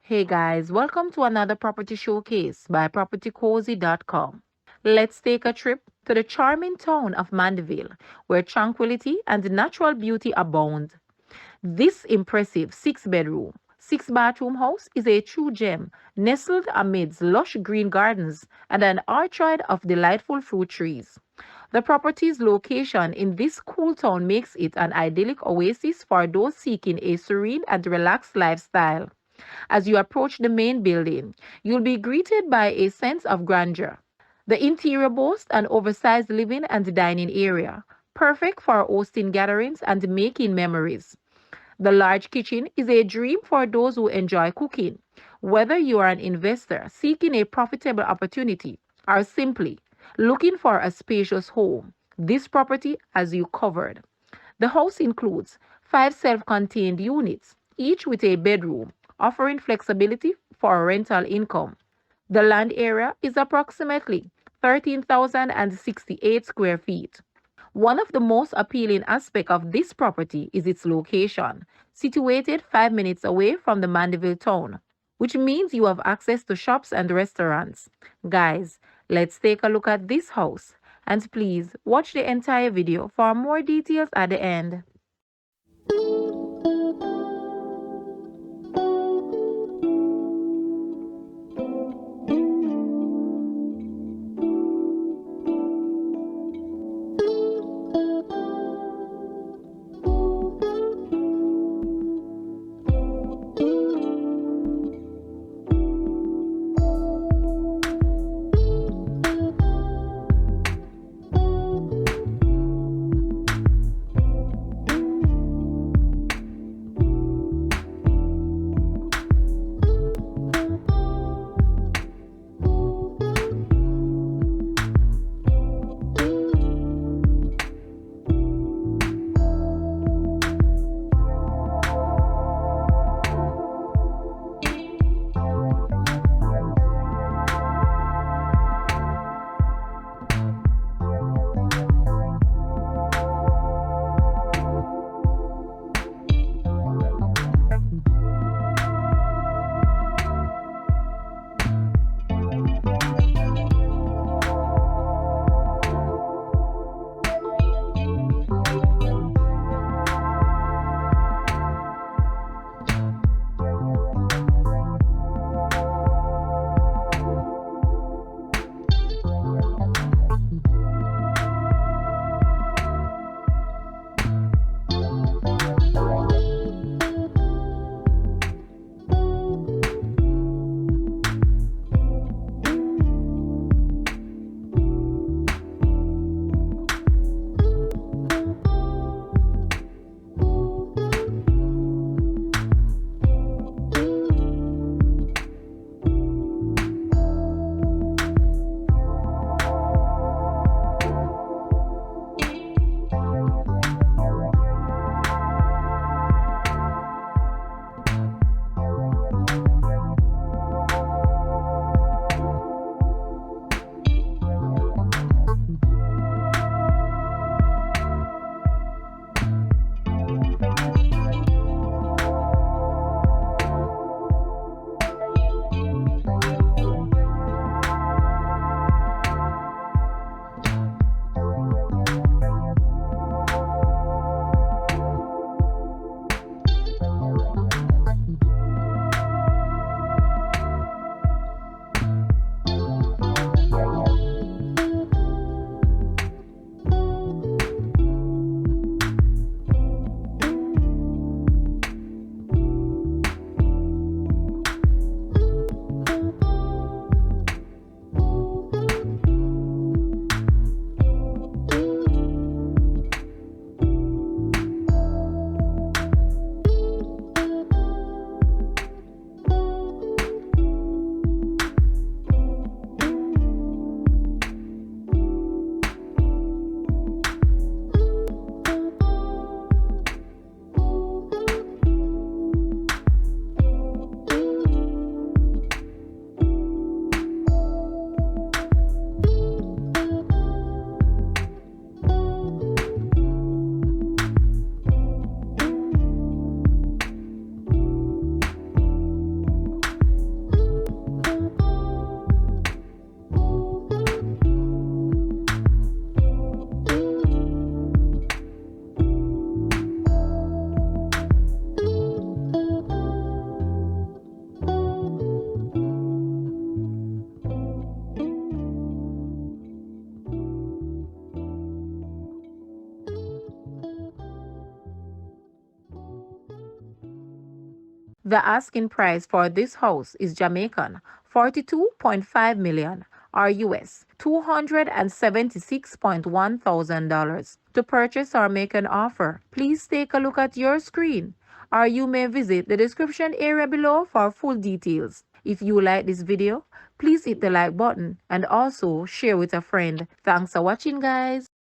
Hey guys, welcome to another property showcase by propertycozy.com. Let's take a trip to the charming town of Mandeville, where tranquility and natural beauty abound. This impressive 6 bedroom, 6 bathroom house is a true gem, nestled amidst lush green gardens and an orchard of delightful fruit trees. The property's location in this cool town makes it an idyllic oasis for those seeking a serene and relaxed lifestyle. As you approach the main building, you'll be greeted by a sense of grandeur. The interior boasts an oversized living and dining area, perfect for hosting gatherings and making memories. The large kitchen is a dream for those who enjoy cooking. Whether you are an investor seeking a profitable opportunity or simply looking for a spacious home, this property has you covered. The house includes 5 self-contained units, each with a bedroom, offering flexibility for rental income. The land area is approximately 13,068 square feet. One of the most appealing aspects of this property is its location, situated 5 minutes away from the Mandeville town, which means you have access to shops and restaurants. Guys, let's take a look at this house. And please watch the entire video for more details at the end. The asking price for this house is Jamaican 42.5 million or US $276.1 thousand. To purchase or make an offer, please take a look at your screen or you may visit the description area below for full details. If you like this video, please hit the like button and also share with a friend. Thanks for watching, guys.